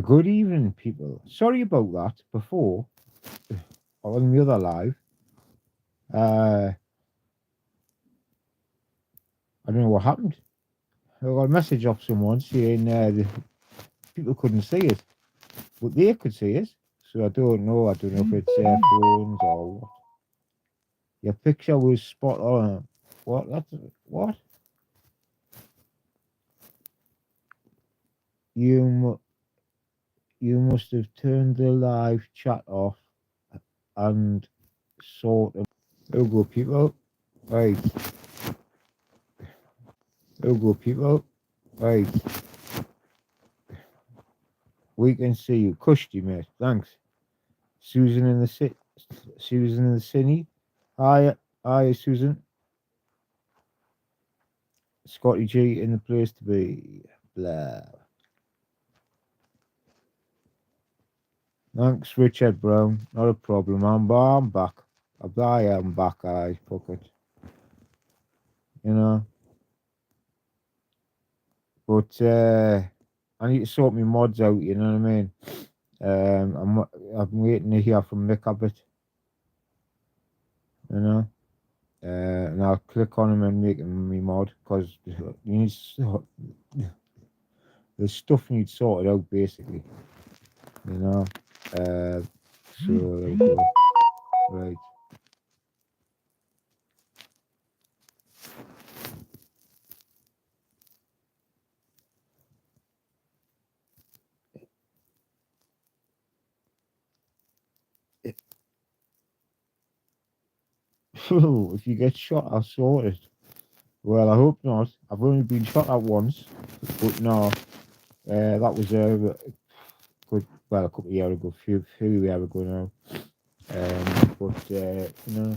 Good evening, people. Sorry about that. Before, on the other live, I don't know what happened. I got a message off someone saying the people couldn't see it, but they could see it. So I don't know. I don't know if it's their phones or what. Your picture was spot on. What? That's what? You you must have turned the live chat off and sort of. There we go, people. Right. There we go, people. Right. We can see you. Cushy, mate. Thanks. Susan in the Susan in the city. Hi, Susan. Scotty G in the place to be. Blah. Thanks, Richard Brown. Not a problem. I'm back. I am back. I fuck it. You know. But I need to sort my mods out. You know what I mean? I'm waiting to hear from Mick a bit. You know. And I'll click on him and make him my mod because the stuff needs sorted out basically. You know. So there we go. Right. If you get shot, I'll sort it. Well, I hope not. I've only been shot at once, but no, that was a couple of years ago, few years ago now. But you know,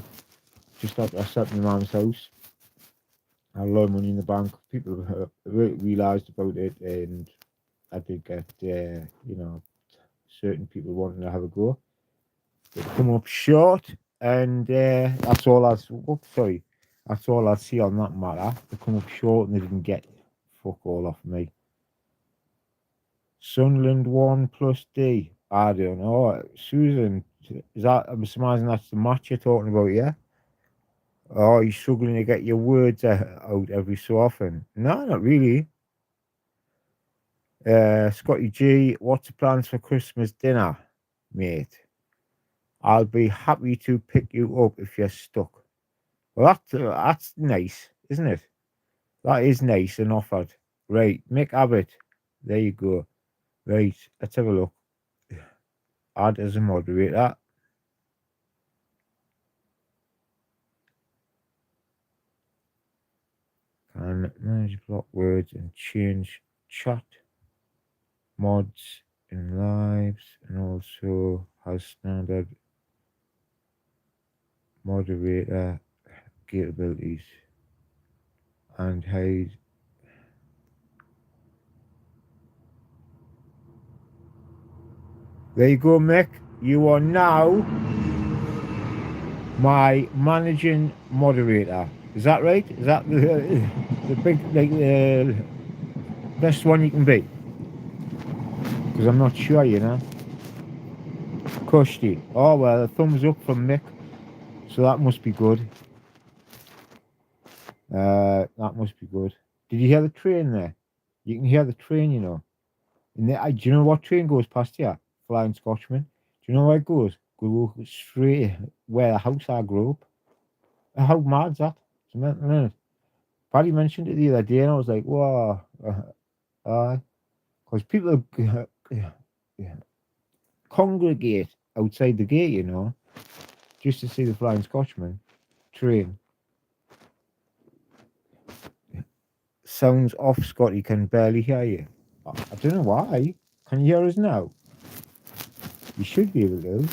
just after I set my mum's house, I had a lot of money in the bank. People realised about it, and I did get, you know, certain people wanting to have a go. They come up short, and that's all I. Sorry, that's all I see on that matter. They come up short, and they didn't get fuck all off me. Sunderland 1+D. I don't know. Susan, is that? I'm surmising that's the match you're talking about, yeah? Oh, you're struggling to get your words out every so often. No, not really. Scotty G, what's the plans for Christmas dinner, mate? I'll be happy to pick you up if you're stuck. Well, that's nice, isn't it? That is nice and offered. Right, Mick Abbott. There you go. Right, let's have a look. Add as a moderator. Can manage block words and change chat mods in lives, and also has standard moderator capabilities and hide. There you go, Mick. You are now my managing moderator. Is that right? Is that the big, like, the best one you can be? Because I'm not sure, you know. Cushy. Oh, well, a thumbs up from Mick. So that must be good. That must be good. Did you hear the train there? You can hear the train, you know. And do you know what train goes past here? Flying Scotsman. Do you know where it goes? Go straight where the house I grew up. How mad's that? Paddy mentioned it the other day, and I was like, "Wow!" Because people congregate outside the gate, you know, just to see the Flying Scotsman train. Sounds off, Scotty. Can barely hear you. I don't know why. Can you hear us now? You should be able to.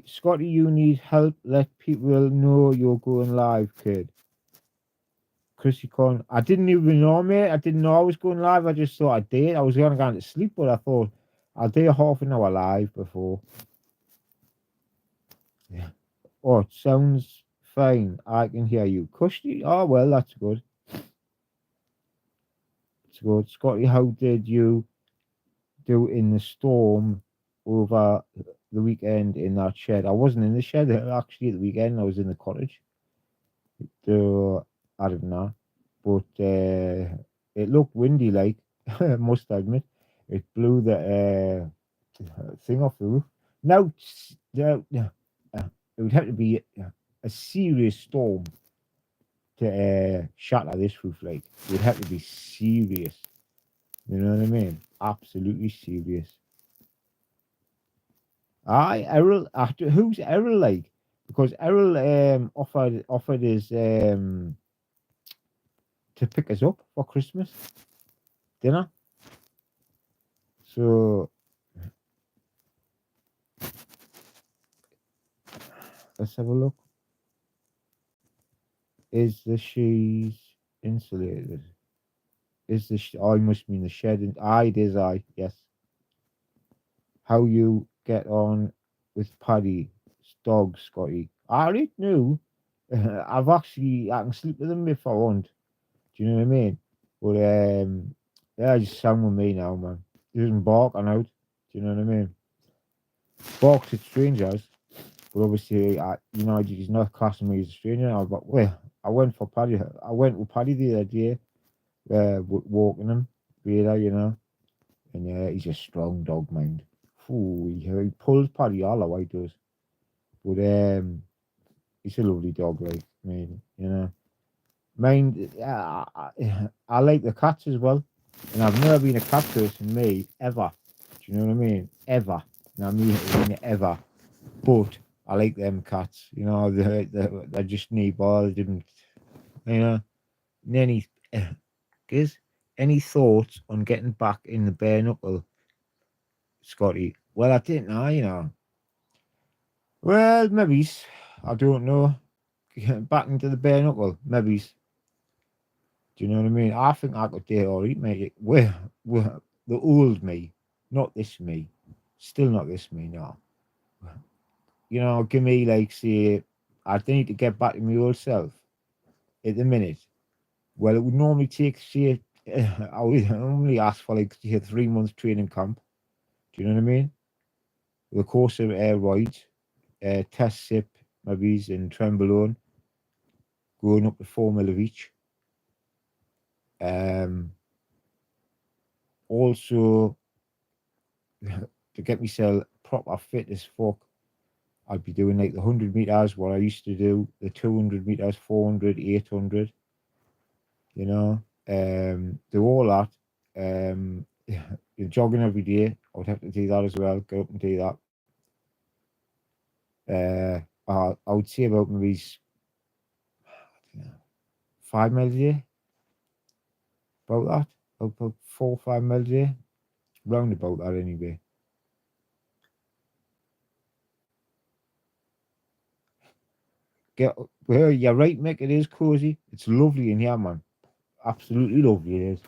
Scotty, you need help. Let people know you're going live, kid. Chrissy Con, I didn't even know, mate. I didn't know I was going live. I just thought I did. I was going to go to sleep, but I thought I'll do a half an hour live before. Yeah. Oh, it sounds fine. I can hear you. Cushy. Oh, well, that's good. It's good. Scotty, how did you do in the storm over the weekend in that shed? I wasn't in the shed actually at the weekend. I was in the cottage. So I don't know, but it looked windy. Like I must admit, it blew the thing off the roof. Now, it would have to be a serious storm to shatter this roof. Like it would have to be serious. You know what I mean? Absolutely serious. Errol. After who's Errol like? Because Errol offered his to pick us up for Christmas dinner. So let's have a look. Is the she's insulated? Is the I must mean the shed? It is. Yes. How you get on with Paddy's dog, Scotty? I already knew. I can sleep with him if I want. Do you know what I mean? But yeah, just sound with me now, man. He doesn't bark and out. Do you know what I mean? Barks at strangers, but obviously, he's not classing me as a stranger. I went for Paddy. I went with Paddy the other day, walking him, really. And he's a strong dog, mind. Ooh, he pulls Paddy all the way, he does. But he's a lovely dog, like, me. Mind, I like the cats as well. And I've never been a cat person, me, ever. Do you know what I mean? Ever. And I mean ever. But I like them cats. They're just neat, they didn't, you know. Any, Giz, any thoughts on getting back in the bare knuckle, Scotty? Well, I didn't know. Well, maybe. I don't know. Getting back into the bare knuckle, maybe. Do you know what I mean? I think I could do it all right, mate. We're the old me, not this me. Still not this me, no. Give me, like, say, I need to get back to my old self at the minute. Well, it would normally take, say, I would normally ask for, like, say, 3 months training camp. Do you know what I mean? The course of air rides, test sip, maybe, in Trembolone, going up to 4 mil of each. Also, to get myself proper fit as fuck, I'd be doing like the 100 meters, what I used to do, the 200 meters, 400, 800, do all that. Jogging every day, I would have to do that as well, go up and do that. I would say about maybe 5 miles a day, about that, about 4 or 5 miles a day, round about that anyway. Well, you're right, Mick. It is cozy. It's lovely in here, man. Absolutely lovely. It is.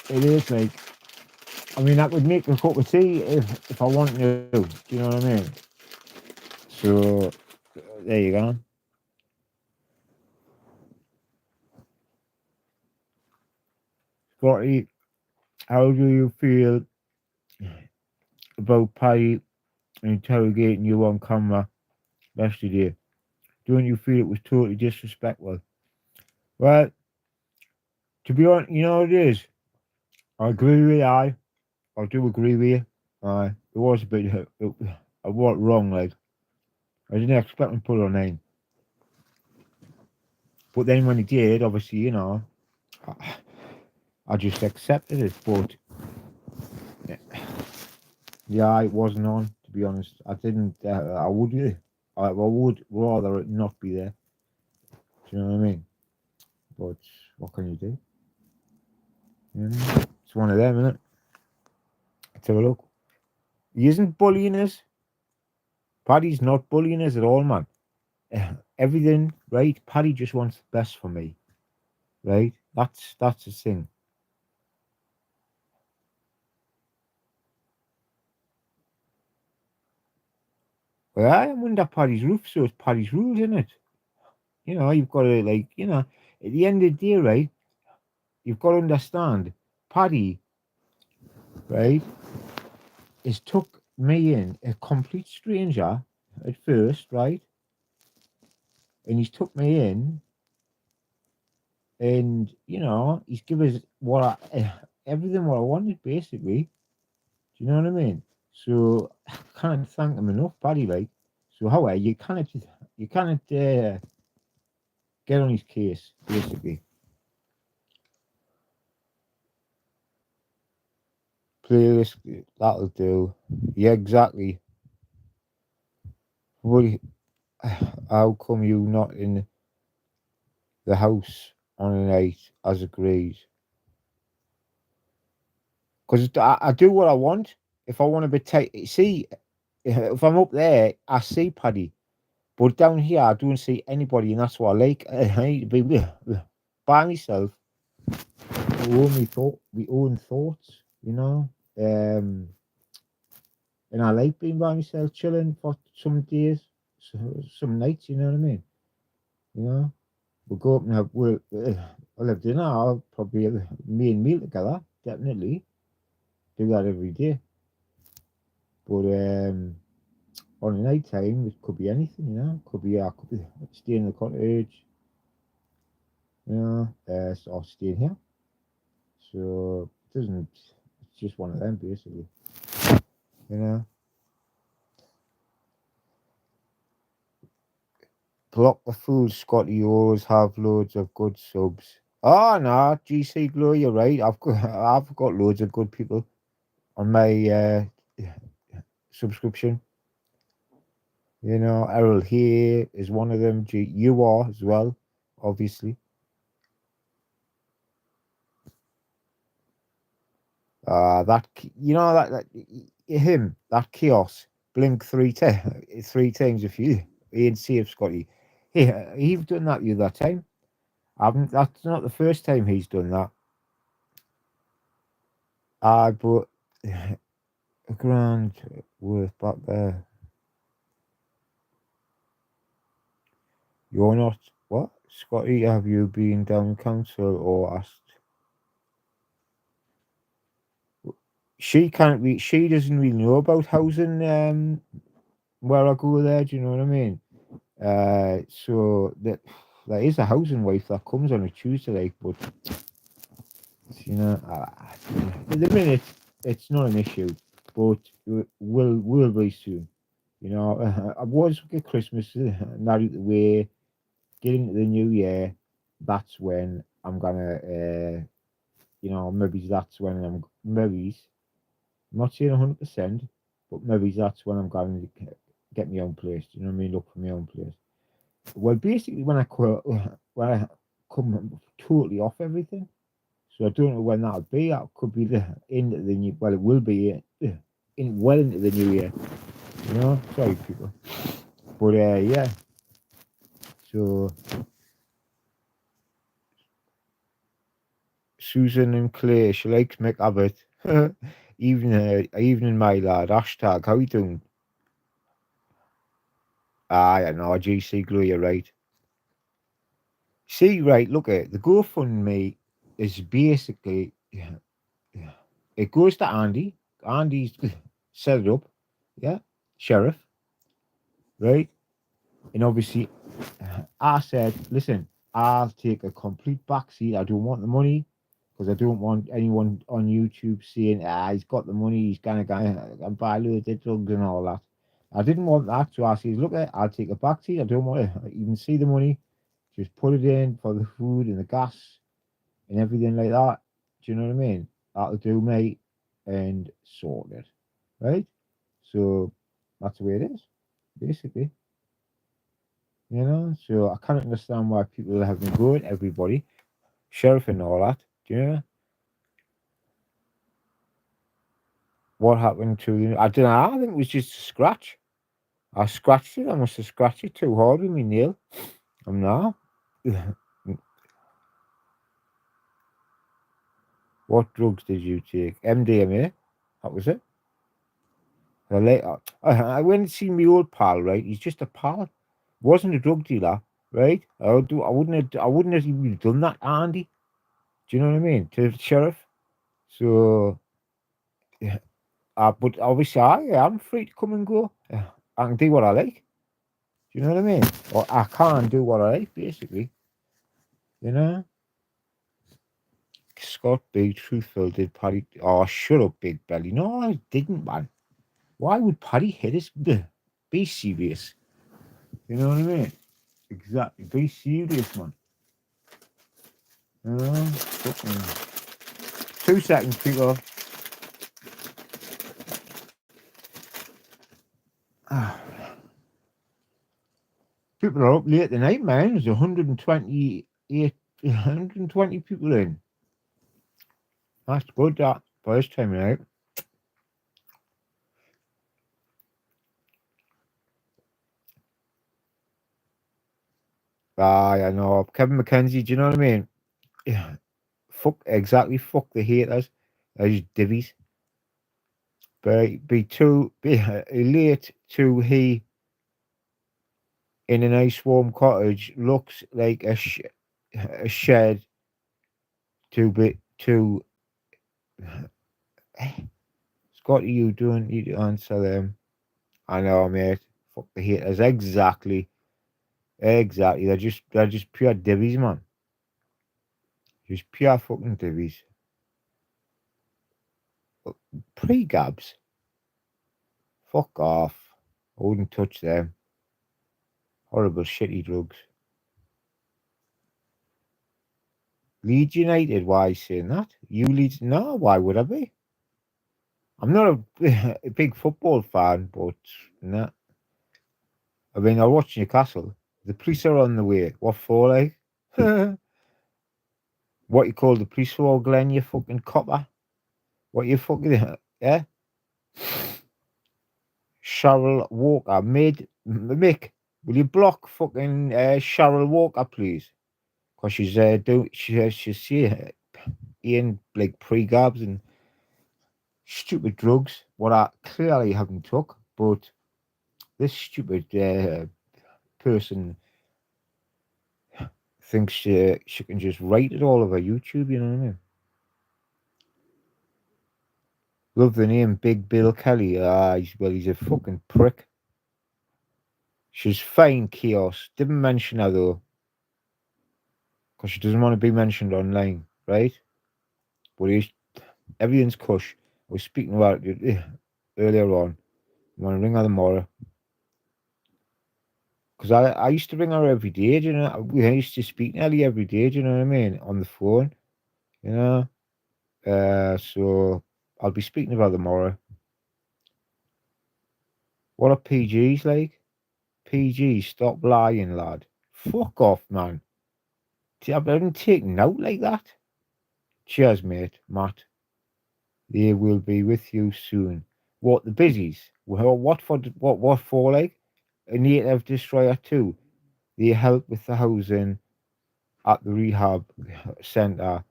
It is like. I could make a cup of tea if I want to. Do you know what I mean? So there you go. Scotty, how do you feel about Paddy interrogating you on camera yesterday? Don't you feel it was totally disrespectful? Well, to be honest, it is. I agree with you. I do agree with you. It was a bit. I was wrong, like. I didn't expect him to put it on name. But then when he did, obviously, I just accepted it. But yeah, it wasn't on, to be honest. I didn't. I would rather it not be there. Do you know what I mean? But what can you do? It's one of them, isn't it? Let's have a look. He isn't bullying us. Paddy's not bullying us at all, man. Everything, right? Paddy just wants the best for me, right? That's the thing. Well, I am under Paddy's roof, so it's Paddy's rules, isn't it? You've got to, like, at the end of the day, right? you've got to understand, Paddy, right, has took me in, a complete stranger at first, right? And he's took me in, and he's given us everything what I wanted, basically. Do you know what I mean? So I can't thank him enough, Paddy. Like, so however, you can't get on his case, basically. Playlist, that'll do. Yeah, exactly. What? How come you not in the house on a night as agreed? Because I do what I want. If I want to be see, if I'm up there, I see Paddy. But down here, I don't see anybody, and that's what I like. I need to be by myself, my own thoughts, Um, and I like being by myself, chilling for some days, some nights. You know what I mean? You know, we'll go up and I'll have dinner. I'll probably have me and meal together. Definitely do that every day. But on a night time, it could be anything. I could be staying in the cottage. Or staying here. So it doesn't. It's just one of them, basically. You know. Block the food, Scotty. You always have loads of good subs. Oh no, GC Glow, you're right. I've got loads of good people on my subscription. Errol here is one of them. You are as well, obviously. That chaos blink three times if you ain't safe, Scotty. He's done that the other time. I haven't. That's not the first time he's done that. But a grand worth back there. You're not what, Scotty? Have you been down council or asked? She can't. She doesn't really know about housing. Where I go there. Do you know what I mean? So that there is a housing wife that comes on a Tuesday, like, but at the minute it's not an issue, but will be soon. I was get Christmas now out of the way, get into the new year. That's when I'm gonna, maybe that's when I'm not saying 100%, but maybe that's when I'm going to get my own place. Do you know what I mean? Look for my own place. Well, basically, when I come totally off everything, so I don't know when that'll be. That could be into the new. Well, it will be into the new year. Sorry, people, but yeah. So Susan and Clay, she likes McAbbott. Evening, my lad. Hashtag. How you doing? I know. GC Glue, you're right. See, right, look at the GoFundMe is basically it goes to Andy. Andy's set it up, yeah, sheriff, right? And obviously, I said, listen, I'll take a complete backseat. I don't want the money because I don't want anyone on YouTube saying, he's got the money, he's gonna go buy loads of drugs and all that. I didn't want that, so I said, look, I'll take a backseat. I don't want to even see the money. Just put it in for the food and the gas and everything like that. Do you know what I mean? That'll do, mate, and sort it, right? So that's the way it is, basically. So I can't understand why people have been going, everybody, sheriff and all that. Do you know what happened to you? I don't know. I think it was just a scratch. I scratched it. I must have scratched it too hard with my nail. I'm now. What drugs did you take? MDMA. That was it. I went and see my old pal. Right, he's just a pal. Wasn't a drug dealer. Right. I wouldn't have even done that, Andy. Do you know what I mean? To the sheriff. So, yeah, but obviously, I'm free to come and go. I can do what I like. Do you know what I mean? Or I can do what I like, basically. You know? Scott B. Truthful did Paddy. Oh, shut up, Big Belly. No, I didn't, man. Why would Paddy hit us? Be serious. You know what I mean? Exactly. Be serious, man. You know? Fucking 2 seconds, people. Ah. People are up late tonight, man. There's 120 people in. That's good, that, for this time of night. Ah, I know. Kevin McKenzie, do you know what I mean? Yeah. Fuck the haters. They're just divvies. But be late to he in a nice warm cottage looks like a shed to be to Scotty, you don't need to answer them. I know, mate. Fuck the haters. Exactly. They're just pure divvies, man. Just pure fucking divvies. Pre-gabs. Fuck off. I wouldn't touch them. Horrible shitty drugs. Leeds United, why are you saying that? You Leeds? No, why would I be? I'm not a big football fan, but nah. I mean, I watch Newcastle. The police are on the way. What for, like? What you call the police for, Glenn, you fucking copper? What you fucking, yeah? Cheryl Walker, Mick, will you block fucking Cheryl Walker, please? Because she's eating like pre-gabs and stupid drugs, what I clearly haven't took, but this stupid person thinks she can just write it all over YouTube, you know what I mean? Love the name Big Bill Kelly. He's a fucking prick. She's fine, Chaos. Didn't mention her though, because she doesn't want to be mentioned online, right? But everything's cush. I was speaking about it earlier on. I'm going to ring her tomorrow. Because I used to ring her every day, do you know? I used to speak nearly every day, do you know what I mean? On the phone, you know? So I'll be speaking about tomorrow. What are PGs like? PG, stop lying, lad. Fuck off, man. I've been taken out like that. Cheers, mate. Matt. They will be with you soon. What, the busies? Well, what for, like? A native destroyer too. They help with the housing at the rehab centre.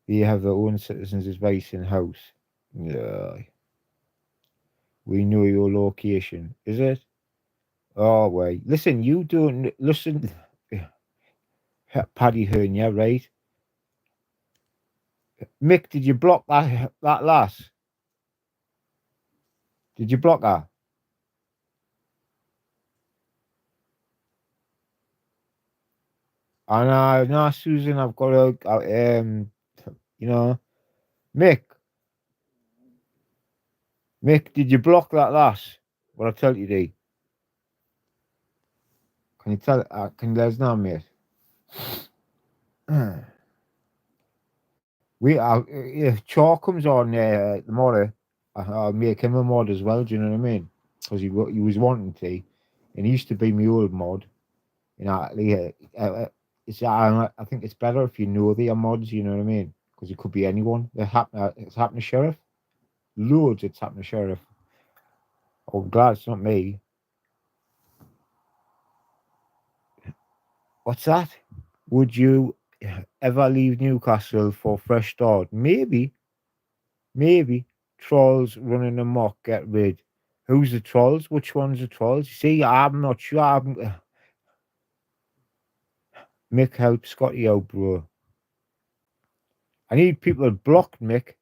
They have their own citizens' advice in house. Yeah. We know your location. Is it? Oh, wait. Listen, you don't listen. Paddy Hearn, yeah, right? Mick, did you block that lass? Did you block her? And no, Susan, I've got you know, Mick, did you block that lass? What I tell you, D? Can you tell? Can you let us know, mate? If Chaw comes on tomorrow, I'll make him a mod as well. Do you know what I mean? Because he was wanting to, and he used to be my old mod. You know, I think it's better if you know the mods. You know what I mean? Because it could be anyone. It's happened to Sheriff. Loads. It's happened to Sheriff. Oh, I'm glad it's not me. What's that? Would you ever leave Newcastle for fresh start? Maybe. Maybe. Trolls running amok, get rid. Who's the trolls? Which one's the trolls? See, I'm not sure. Mick help Scotty out, bro. I need people blocked, Mick.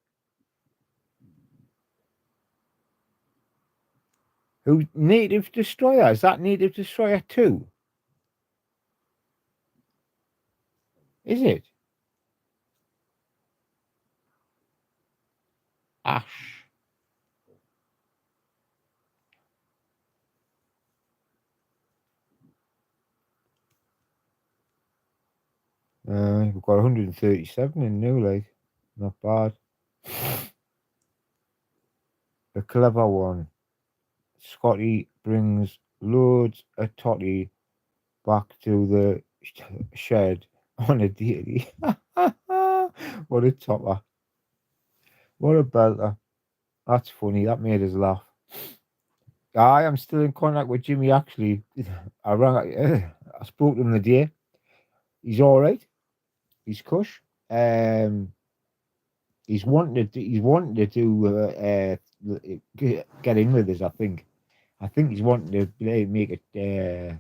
Who Native Destroyer? Is that Native Destroyer 2? Is it? Ash. We've got 137 in new, like. Not bad. A clever one. Scotty brings loads of toddy back to the shed on a daily. What a topper. What a belter. That's funny. That made us laugh. I am still in contact with Jimmy, actually. I spoke to him the day. He's all right. He's cush. He's wanting to do get in with us. I think. I think he's wanting to make it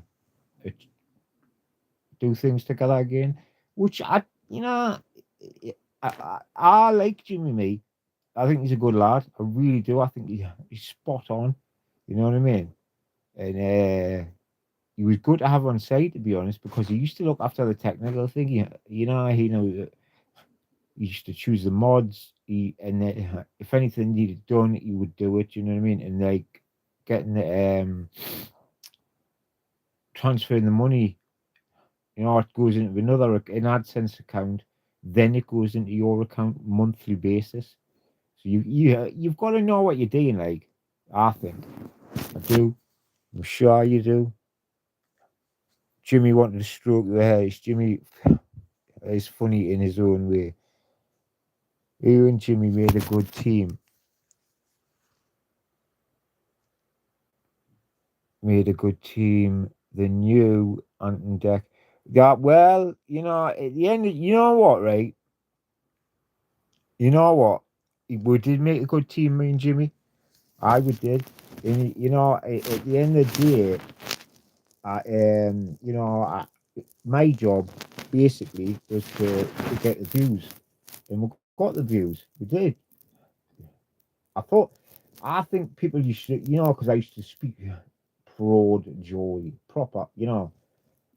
do things together again. Which I like Jimmy. Me, I think he's a good lad. I really do. I think he's spot on. You know what I mean? And he was good to have on site, to be honest, because he used to look after the technical thing. He used to choose the mods. If anything needed done, he would do it. You know what I mean? And like getting the transferring the money, it goes into an AdSense account, then it goes into your account monthly basis. So you've got to know what you're doing. Like, I think I do. I'm sure you do. Jimmy wanted to stroke the hair. Jimmy is funny in his own way. You and Jimmy made a good team. Made a good team. The new Anton Deck. That well, at the end, you know what, right? You know what? We did make a good team, me and Jimmy. We did. And at the end of the day, my job basically was to get the views, and we got the views. We did. I thought, I think people used to, because I used to speak broad jolly, proper,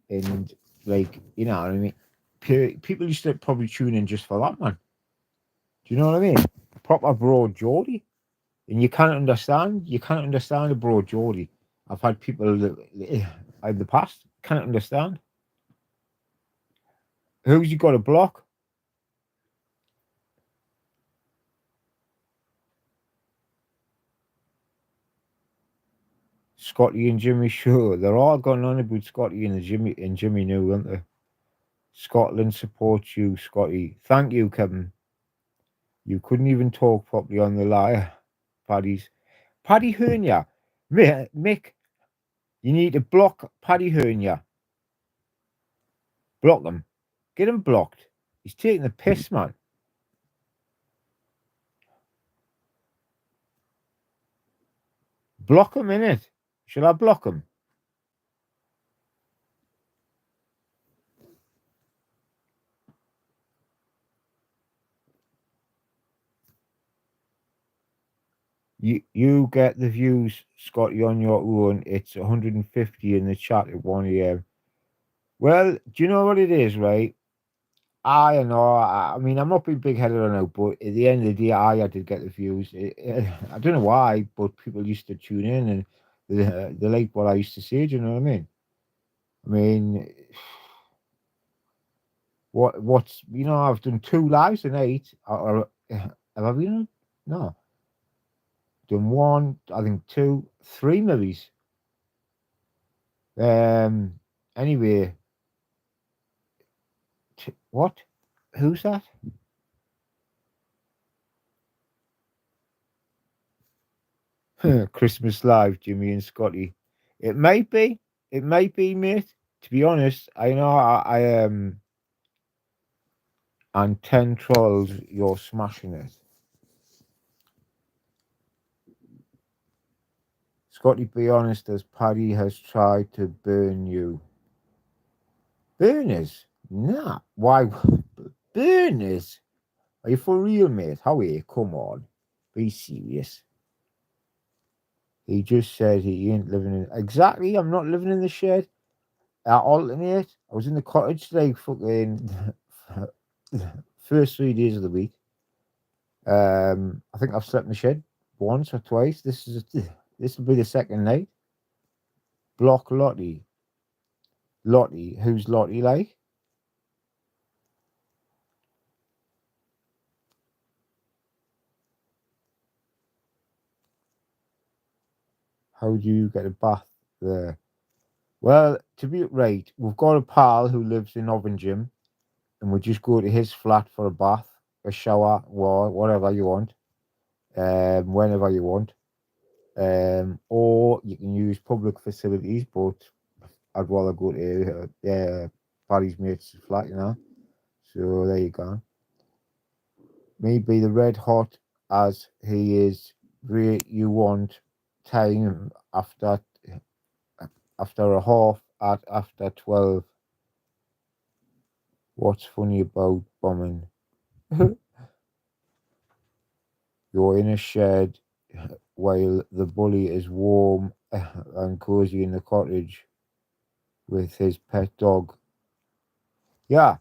and like, what I mean? People used to probably tune in just for that, man. Do you know what I mean? Proper broad jolly. And you can't understand a broad jolly. I've had people in the past can't understand. Who's you got to block? Scotty and Jimmy, sure. They're all going on about Scotty and Jimmy new, aren't they? Scotland supports you, Scotty. Thank you, Kevin. You couldn't even talk properly on the lie. Paddy Hernia. Mick, you need to block Paddy Hernia. Block him. Get him blocked. He's taking the piss, man. Block him, innit? Shall I block him? You get the views, Scotty, on your own. It's 150 in the chat at 1 a.m. Well, do you know what it is, right? I know. I mean, I'm not being big headed on it, but at the end of the day, I did get the views. I don't know why, but people used to tune in and they like what I used to say. Do you know what I mean? I mean, what's I've done 2 lives tonight. Or have I been? No, done one. I think two, three movies. Anyway, what? Who's that? Christmas Live, Jimmy and Scotty. It might be. It might be, mate. To be honest, I know I and 10 trolls, you're smashing it. Scotty, be honest, as Paddy has tried to burn you. Burners? Nah. Why? Burners? Are you for real, mate? How are you? Come on. Be serious. He just said he ain't living in... Exactly, I'm not living in the shed. I alternate. I was in the cottage like fucking... first 3 days of the week. I think I've slept in the shed once or twice. This will be the second night. Block Lottie. Lottie. Who's Lottie like? How do you get a bath there? Well, to be right, we've got a pal who lives in Ovingem, and we just go to his flat for a bath, a shower, or whatever you want, whenever you want. Or you can use public facilities, but I'd rather go to Paddy's mate's flat, you know. So there you go. Maybe the red hot as he is, rate you want time after a half at after 12. What's funny about bombing? You're in a shed while the bully is warm and cozy in the cottage with his pet dog. Yeah,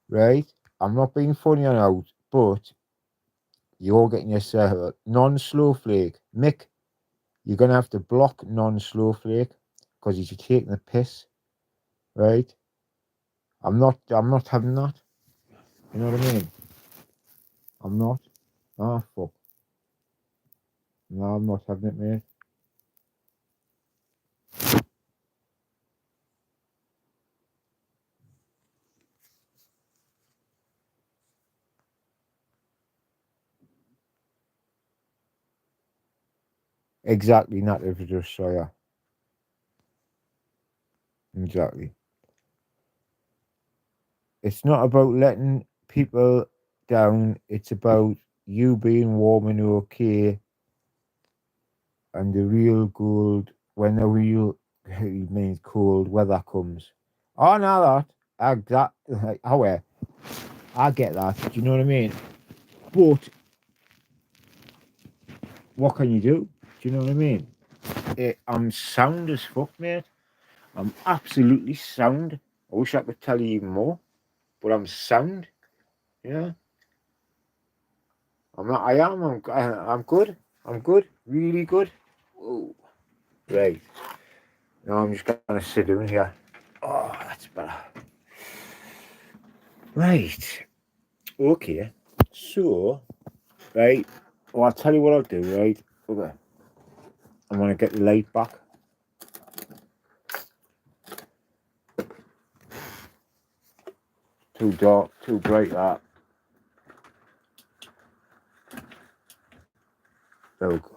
right? I'm not being funny or out, but you're getting yourself a non-slow flake. Mick, you're going to have to block non-slow flake because he's taking the piss, right? I'm not having that. You know what I mean? I'm not. Ah, fuck. No, I'm not having it, mate. Exactly, not if it's Australia. Exactly. It's not about letting people down. It's about you being warm and okay, and the real gold when the real means cold weather comes. Oh, no, I get that. Do you know what I mean? But what can you do? Do you know what I mean? I'm sound as fuck, mate. I'm absolutely sound. I wish I could tell you even more, but I'm sound. Yeah, I'm not. I am. I'm good. I'm good. Really good. Oh, right. Now I'm just gonna sit down here. Oh, that's better. Right. Okay. So, right. Well, I'll tell you what I'll do. Right. Okay. I'm gonna get the light back. Too dark. Too bright. That. There we go.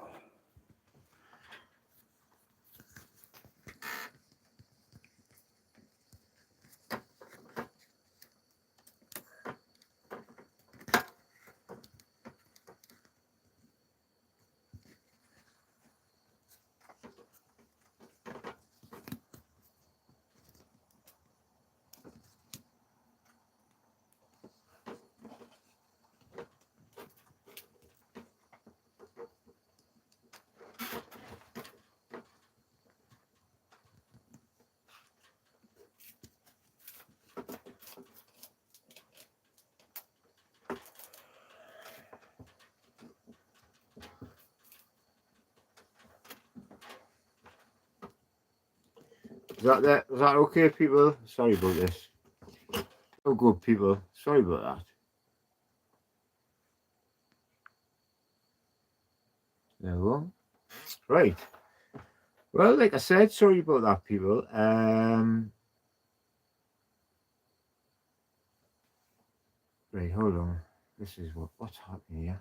Is that okay, people? Sorry about this. Oh, good, people. Sorry about that. There we go. Right. Well, like I said, sorry about that, people. Right, hold on. This is what's happening here.